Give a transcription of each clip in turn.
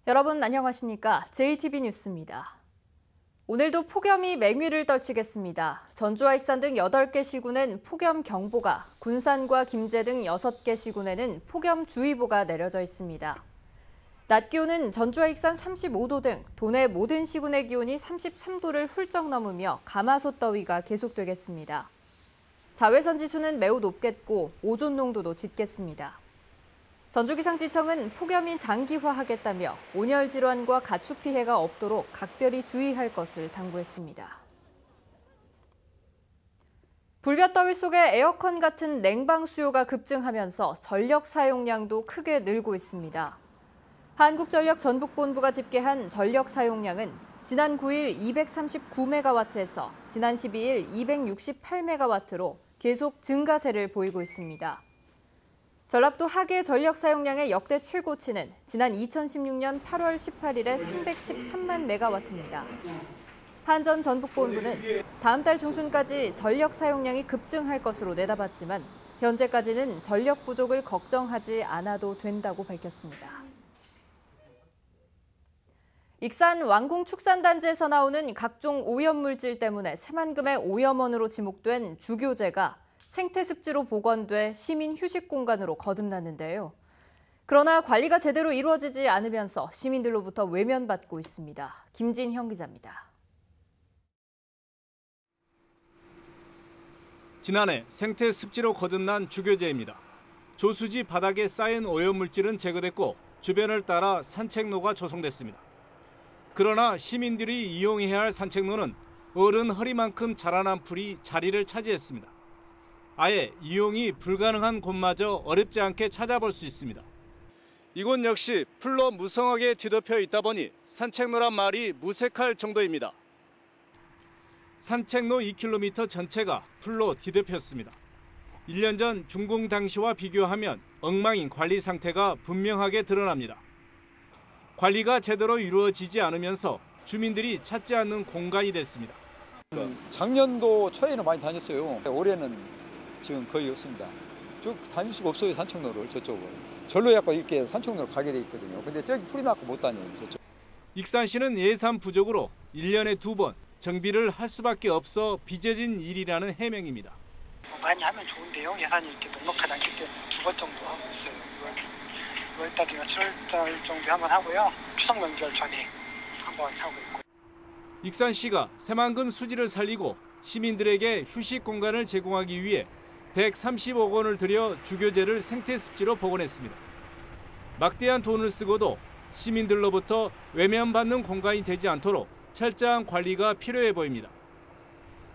여러분 안녕하십니까? JTB 뉴스입니다. 오늘도 폭염이 맹위를 떨치겠습니다. 전주와 익산 등 8개 시군엔 폭염경보가, 군산과 김제 등 6개 시군에는 폭염주의보가 내려져 있습니다. 낮 기온은 전주와 익산 35도 등 도내 모든 시군의 기온이 33도를 훌쩍 넘으며 가마솥 더위가 계속되겠습니다. 자외선 지수는 매우 높겠고 오존 농도도 짙겠습니다. 전주기상지청은 폭염이 장기화하겠다며 온열 질환과 가축 피해가 없도록 각별히 주의할 것을 당부했습니다. 불볕더위 속에 에어컨 같은 냉방 수요가 급증하면서 전력 사용량도 크게 늘고 있습니다. 한국전력 전북본부가 집계한 전력 사용량은 지난 9일 239메가와트에서 지난 12일 268메가와트로 계속 증가세를 보이고 있습니다. 전라도 하계 전력 사용량의 역대 최고치는 지난 2016년 8월 18일에 313만 메가와트입니다. 한전 전북본부는 다음 달 중순까지 전력 사용량이 급증할 것으로 내다봤지만 현재까지는 전력 부족을 걱정하지 않아도 된다고 밝혔습니다. 익산 왕궁축산단지에서 나오는 각종 오염물질 때문에 새만금의 오염원으로 지목된 주교제가 생태습지로 복원돼 시민 휴식 공간으로 거듭났는데요. 그러나 관리가 제대로 이루어지지 않으면서 시민들로부터 외면받고 있습니다. 김진형 기자입니다. 지난해 생태습지로 거듭난 주교제입니다. 조수지 바닥에 쌓인 오염물질은 제거됐고 주변을 따라 산책로가 조성됐습니다. 그러나 시민들이 이용해야 할 산책로는 어른 허리만큼 자라난 풀이 자리를 차지했습니다. 아예 이용이 불가능한 곳마저 어렵지 않게 찾아볼 수 있습니다. 이곳 역시 풀로 무성하게 뒤덮여 있다 보니 산책로란 말이 무색할 정도입니다. 산책로 2km 전체가 풀로 뒤덮였습니다. 1년 전 준공 당시와 비교하면 엉망인 관리 상태가 분명하게 드러납니다. 관리가 제대로 이루어지지 않으면서 주민들이 찾지 않는 공간이 됐습니다. 작년도 초에는 많이 다녔어요. 올해는 지금 거의 없습니다. 쭉 다닐 수가 없어요, 산책로를 저쪽을. 절로 약간 이렇게 산책로를 가게 돼 있거든요. 근데 저기 풀이 나고 못 다녀요, 저쪽. 익산시는 예산 부족으로 1년에 2번 정비를 할 수밖에 없어 빚어진 일이라는 해명입니다. 많이 하면 좋은데요. 예산이 이렇게 넉넉하지 않기 때문에 2번 정도 하고 있어요. 6월달이나 7월달 정도 한번 하고요. 추석 명절 전에 한번 하고 있고. 익산시가 새만금 수지를 살리고 시민들에게 휴식 공간을 제공하기 위해 130억 원을 들여 주교제를 생태습지로 복원했습니다. 막대한 돈을 쓰고도 시민들로부터 외면받는 공간이 되지 않도록 철저한 관리가 필요해 보입니다.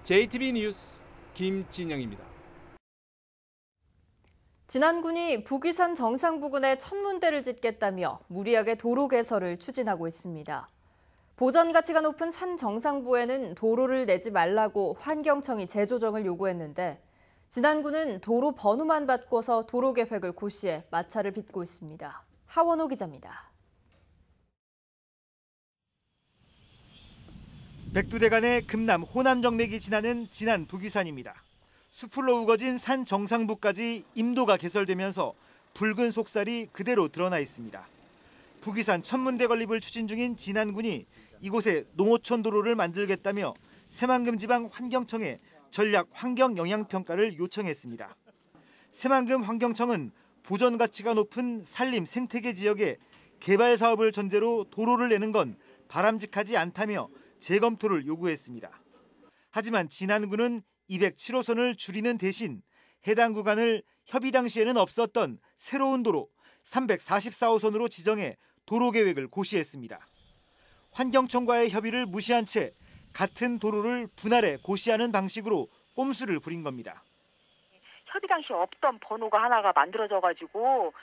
JTB 뉴스 김진영입니다. 진안군이 북위산 정상 부근에 천문대를 짓겠다며 무리하게 도로 개설을 추진하고 있습니다. 보전 가치가 높은 산 정상부에는 도로를 내지 말라고 환경청이 재조정을 요구했는데 진안군은 도로 번호만 바꿔서 도로 계획을 고시해 마찰을 빚고 있습니다. 하원호 기자입니다. 백두대간의 금남 호남 정맥이 지나는 진안 북위산입니다. 수풀로 우거진 산 정상부까지 임도가 개설되면서 붉은 속살이 그대로 드러나 있습니다. 북위산 천문대 건립을 추진 중인 진안군이 이곳에 농어촌 도로를 만들겠다며 새만금지방 환경청에 전략 환경 영향 평가를 요청했습니다. 새만금 환경청은 보전 가치가 높은 산림 생태계 지역에 개발 사업을 전제로 도로를 내는 건 바람직하지 않다며 재검토를 요구했습니다. 하지만 진안군은 207호선을 줄이는 대신 해당 구간을 협의 당시에는 없었던 새로운 도로 344호선으로 지정해 도로 계획을 고시했습니다. 환경청과의 협의를 무시한 채 같은 도로를 분할해 고시하는 방식으로 꼼수를 부린 겁니다. 협의 당시 없던 번호가 하나가 만들어져가지고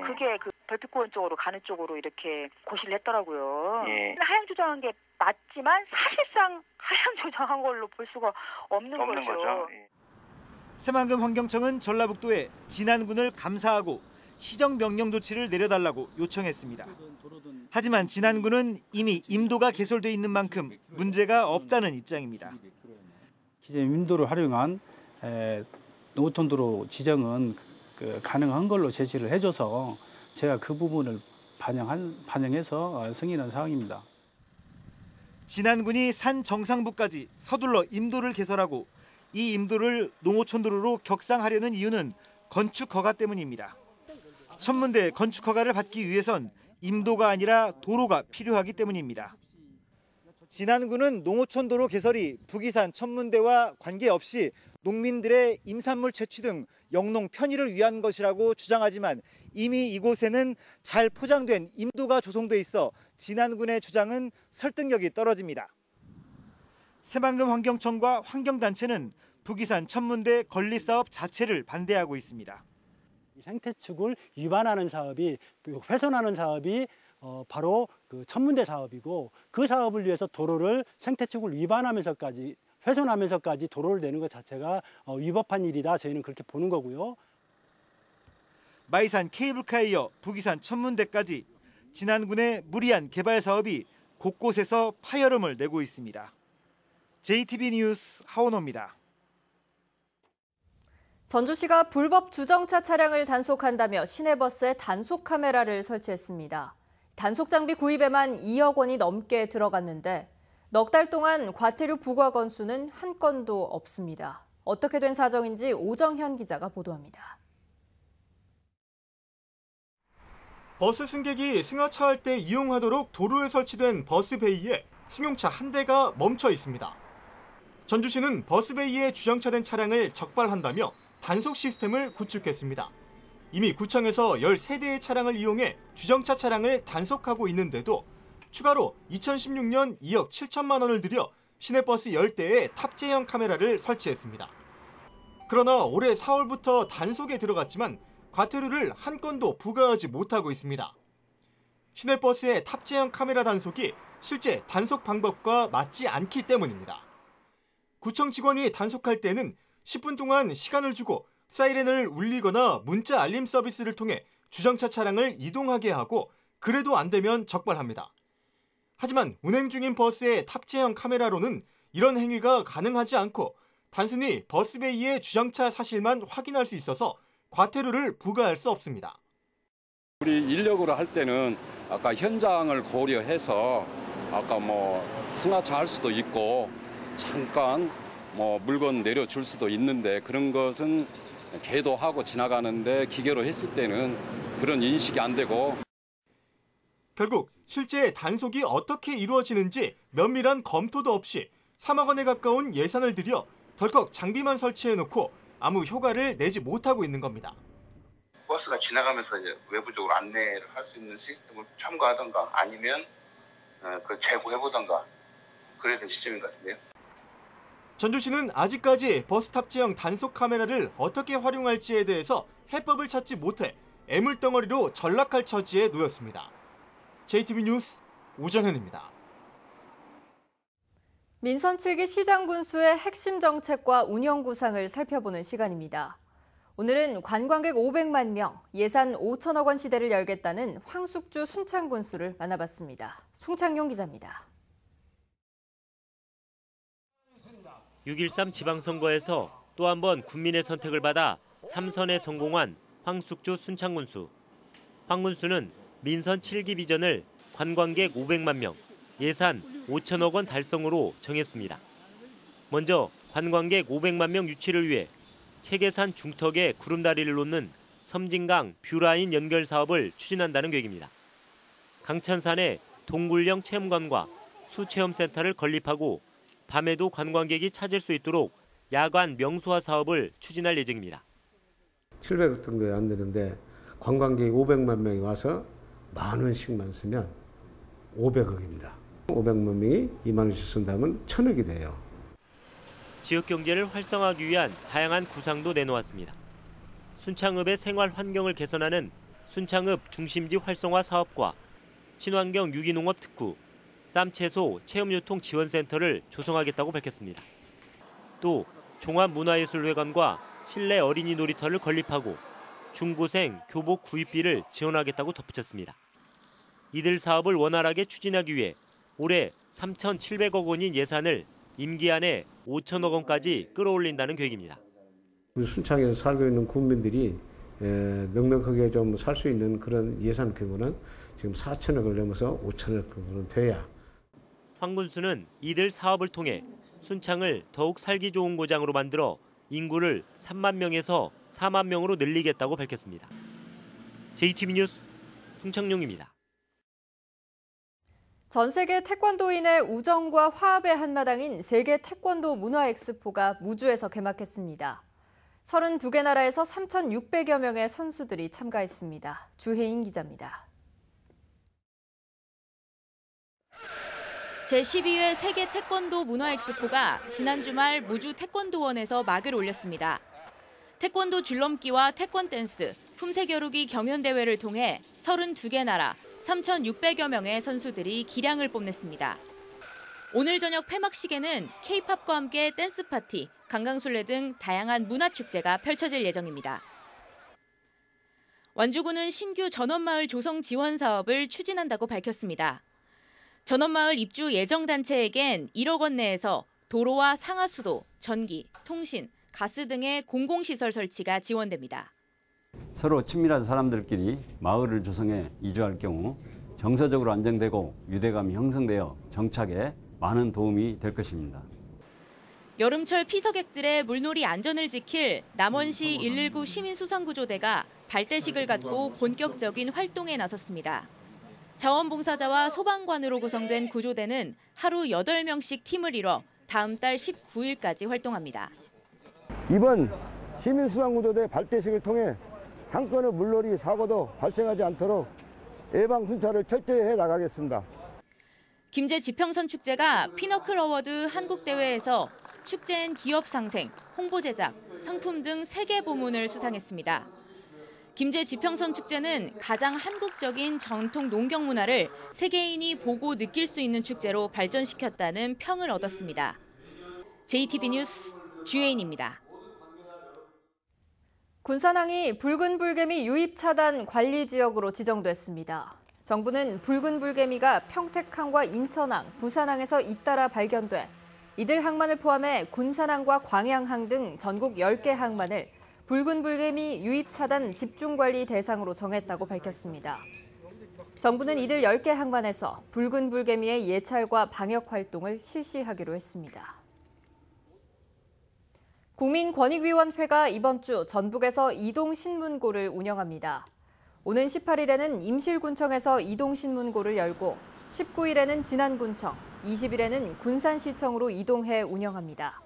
그게 그 별빛공원 쪽으로 가는 쪽으로 이렇게 고시를 했더라고요. 하향 조정한 게 맞지만 사실상 하향 조정한 걸로 볼 수가 없는 거죠. 새만금 환경청은 전라북도에 진안군을 감사하고 시정 명령 조치를 내려달라고 요청했습니다. 하지만 진안군은 이미 임도가 개설돼 있는 만큼 문제가 없다는 입장입니다. 기존 임도를 활용한 농어촌도로 지정은 가능한 걸로 제시를 해줘서 제가 그 부분을 반영해서 승인한 사항입니다. 진안군이 산 정상부까지 서둘러 임도를 개설하고 이 임도를 농어촌도로로 격상하려는 이유는 건축 허가 때문입니다. 천문대 건축 허가를 받기 위해선 임도가 아니라 도로가 필요하기 때문입니다. 진안군은 농어촌도로 개설이 북이산 천문대와 관계없이 농민들의 임산물 채취 등 영농 편의를 위한 것이라고 주장하지만 이미 이곳에는 잘 포장된 임도가 조성돼 있어 진안군의 주장은 설득력이 떨어집니다. 새만금 환경청과 환경단체는 북이산 천문대 건립사업 자체를 반대하고 있습니다. 생태축을 위반하는 사업이, 훼손하는 사업이 바로 그 천문대 사업이고, 그 사업을 위해서 도로를 생태축을 위반하면서까지 훼손하면서까지 도로를 내는 것 자체가 위법한 일이다. 저희는 그렇게 보는 거고요. 마이산 케이블카에 이어 북이산 천문대까지 진안군의 무리한 개발 사업이 곳곳에서 파열음을 내고 있습니다. JTB 뉴스 하원호입니다. 전주시가 불법 주정차 차량을 단속한다며 시내버스에 단속 카메라를 설치했습니다. 단속 장비 구입에만 2억 원이 넘게 들어갔는데 넉 달 동안 과태료 부과 건수는 한 건도 없습니다. 어떻게 된 사정인지 오정현 기자가 보도합니다. 버스 승객이 승하차할 때 이용하도록 도로에 설치된 버스 베이에 승용차 한 대가 멈춰 있습니다. 전주시는 버스 베이에 주정차된 차량을 적발한다며 단속 시스템을 구축했습니다. 이미 구청에서 13대의 차량을 이용해 주정차 차량을 단속하고 있는데도 추가로 2016년 2억 7천만 원을 들여 시내버스 10대에 탑재형 카메라를 설치했습니다. 그러나 올해 4월부터 단속에 들어갔지만 과태료를 한 건도 부과하지 못하고 있습니다. 시내버스의 탑재형 카메라 단속이 실제 단속 방법과 맞지 않기 때문입니다. 구청 직원이 단속할 때는 10분 동안 시간을 주고 사이렌을 울리거나 문자 알림 서비스를 통해 주정차 차량을 이동하게 하고 그래도 안 되면 적발합니다. 하지만 운행 중인 버스의 탑재형 카메라로는 이런 행위가 가능하지 않고 단순히 버스베이의 주정차 사실만 확인할 수 있어서 과태료를 부과할 수 없습니다. 우리 인력으로 할 때는 아까 현장을 고려해서 아까 승하차 할 수도 있고 잠깐 물건 내려줄 수도 있는데 그런 것은 계도하고 지나가는데 기계로 했을 때는 그런 인식이 안 되고 결국 실제 단속이 어떻게 이루어지는지 면밀한 검토도 없이 3억 원에 가까운 예산을 들여 덜컥 장비만 설치해놓고 아무 효과를 내지 못하고 있는 겁니다. 버스가 지나가면서 이제 외부적으로 안내를 할 수 있는 시스템을 첨가하던가 아니면 그걸 재고해보던가 그래야 될 시점인 것 같은데요. 전주시는 아직까지 버스 탑재형 단속 카메라를 어떻게 활용할지에 대해서 해법을 찾지 못해 애물덩어리로 전락할 처지에 놓였습니다. JTB 뉴스 오정현입니다. 민선 7기 시장 군수의 핵심 정책과 운영 구상을 살펴보는 시간입니다. 오늘은 관광객 500만 명, 예산 5천억 원 시대를 열겠다는 황숙주 순창 군수를 만나봤습니다. 송창용 기자입니다. 6.13 지방선거에서 또 한 번 국민의 선택을 받아 3선에 성공한 황숙주 순창 군수. 황 군수는 민선 7기 비전을 관광객 500만 명, 예산 5천억 원 달성으로 정했습니다. 먼저 관광객 500만 명 유치를 위해 체계산 중턱에 구름다리를 놓는 섬진강 뷰라인 연결 사업을 추진한다는 계획입니다. 강천산에 동굴형 체험관과 수체험센터를 건립하고 밤에도 관광객이 찾을 수 있도록 야간 명소화 사업을 추진할 예정입니다. 700억 정도 안 되는데 관광객이 500만 명이 와서 10,000원씩만 쓰면 500억입니다. 500만 명이 2만 원씩 쓴다면 1,000억이 돼요. 지역 경제를 활성화하기 위한 다양한 구상도 내놓았습니다. 순창읍의 생활 환경을 개선하는 순창읍 중심지 활성화 사업과 친환경 유기농업 특구, 쌈채소 체험유통 지원센터를 조성하겠다고 밝혔습니다. 또 종합문화예술회관과 실내 어린이 놀이터를 건립하고 중고생 교복 구입비를 지원하겠다고 덧붙였습니다. 이들 사업을 원활하게 추진하기 위해 올해 3,700억 원인 예산을 임기 안에 5천억 원까지 끌어올린다는 계획입니다. 우리 순창에서 살고 있는 국민들이 넉넉하게 좀 살 수 있는 그런 예산 규모는 지금 4천억을 넘어서 5천억 정도는 돼야. 황 군수는 이들 사업을 통해 순창을 더욱 살기 좋은 고장으로 만들어 인구를 3만 명에서 4만 명으로 늘리겠다고 밝혔습니다. JTB 뉴스 송창용입니다. 전 세계 태권도인의 우정과 화합의 한마당인 세계 태권도 문화 엑스포가 무주에서 개막했습니다. 32개 나라에서 3,600여 명의 선수들이 참가했습니다. 주혜인 기자입니다. 제12회 세계 태권도 문화 엑스포가 지난 주말 무주 태권도원에서 막을 올렸습니다. 태권도 줄넘기와 태권 댄스, 품새 겨루기 경연 대회를 통해 32개 나라 3,600여 명의 선수들이 기량을 뽐냈습니다. 오늘 저녁 폐막식에는 K-팝과 함께 댄스 파티, 강강술래 등 다양한 문화 축제가 펼쳐질 예정입니다. 완주군은 신규 전원마을 조성 지원 사업을 추진한다고 밝혔습니다. 전원마을 입주 예정 단체에겐 1억 원 내에서 도로와 상하수도, 전기, 통신, 가스 등의 공공시설 설치가 지원됩니다. 서로 친밀한 사람들끼리 마을을 조성해 이주할 경우 정서적으로 안정되고 유대감이 형성되어 정착에 많은 도움이 될 것입니다. 여름철 피서객들의 물놀이 안전을 지킬 남원시 119 시민수상구조대가 발대식을 갖고 본격적인 활동에 나섰습니다. 자원봉사자와 소방관으로 구성된 구조대는 하루 8명씩 팀을 이뤄 다음 달 19일까지 활동합니다. 이번 시민수상구조대 발대식을 통해 한 건의 물놀이 사고도 발생하지 않도록 예방순찰을 철저히 해나가겠습니다. 김제 지평선 축제가 피너클 어워드 한국대회에서 축제엔 기업 상생, 홍보 제작, 상품 등 3개 부문을 수상했습니다. 김제 지평선 축제는 가장 한국적인 전통 농경 문화를 세계인이 보고 느낄 수 있는 축제로 발전시켰다는 평을 얻었습니다. JTB 뉴스 주혜인입니다. 군산항이 붉은 불개미 유입 차단 관리 지역으로 지정됐습니다. 정부는 붉은 불개미가 평택항과 인천항, 부산항에서 잇따라 발견돼 이들 항만을 포함해 군산항과 광양항 등 전국 10개 항만을 붉은 불개미 유입 차단 집중관리 대상으로 정했다고 밝혔습니다. 정부는 이들 10개 항만에서 붉은 불개미의 예찰과 방역 활동을 실시하기로 했습니다. 국민권익위원회가 이번 주 전북에서 이동신문고를 운영합니다. 오는 18일에는 임실군청에서 이동신문고를 열고 19일에는 진안군청, 20일에는 군산시청으로 이동해 운영합니다.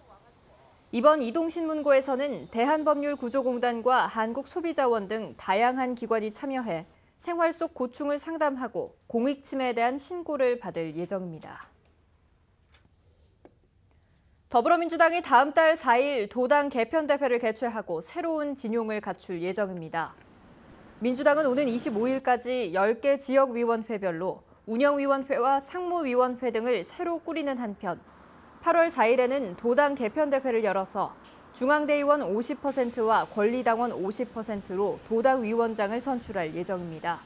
이번 이동신문고에서는 대한법률구조공단과 한국소비자원 등 다양한 기관이 참여해 생활 속 고충을 상담하고 공익침해에 대한 신고를 받을 예정입니다. 더불어민주당이 다음 달 4일 도당 개편대회를 개최하고 새로운 진용을 갖출 예정입니다. 민주당은 오는 25일까지 10개 지역위원회별로 운영위원회와 상무위원회 등을 새로 꾸리는 한편 8월 4일에는 도당 개편대회를 열어서 중앙대의원 50%와 권리당원 50%로 도당위원장을 선출할 예정입니다.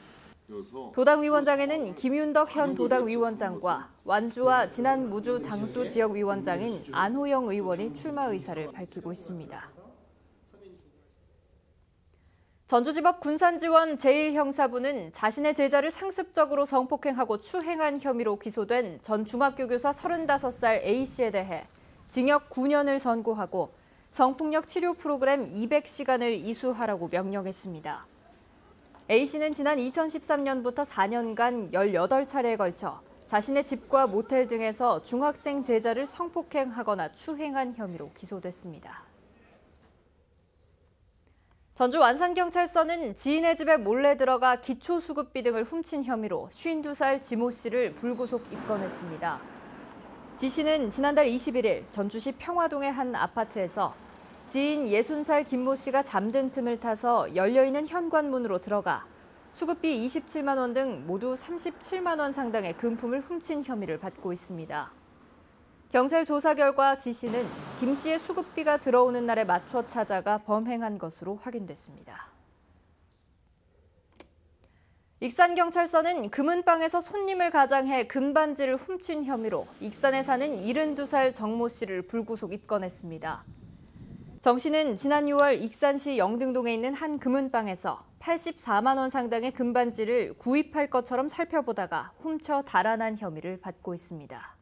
도당위원장에는 김윤덕 현 도당위원장과 완주와 진안 무주 장수 지역위원장인 안호영 의원이 출마 의사를 밝히고 있습니다. 전주지법 군산지원 제1형사부는 자신의 제자를 상습적으로 성폭행하고 추행한 혐의로 기소된 전 중학교교사 35살 A씨에 대해 징역 9년을 선고하고 성폭력 치료 프로그램 200시간을 이수하라고 명령했습니다. A씨는 지난 2013년부터 4년간 18차례에 걸쳐 자신의 집과 모텔 등에서 중학생 제자를 성폭행하거나 추행한 혐의로 기소됐습니다. 전주 완산경찰서는 지인의 집에 몰래 들어가 기초수급비 등을 훔친 혐의로 52살 지모 씨를 불구속 입건했습니다. 지 씨는 지난달 21일 전주시 평화동의 한 아파트에서 지인 60살 김모 씨가 잠든 틈을 타서 열려있는 현관문으로 들어가 수급비 27만 원 등 모두 37만 원 상당의 금품을 훔친 혐의를 받고 있습니다. 경찰 조사 결과 지 씨는 김 씨의 수급비가 들어오는 날에 맞춰 찾아가 범행한 것으로 확인됐습니다. 익산경찰서는 금은방에서 손님을 가장해 금반지를 훔친 혐의로 익산에 사는 72살 정모 씨를 불구속 입건했습니다. 정 씨는 지난 6월 익산시 영등동에 있는 한 금은방에서 84만 원 상당의 금반지를 구입할 것처럼 살펴보다가 훔쳐 달아난 혐의를 받고 있습니다.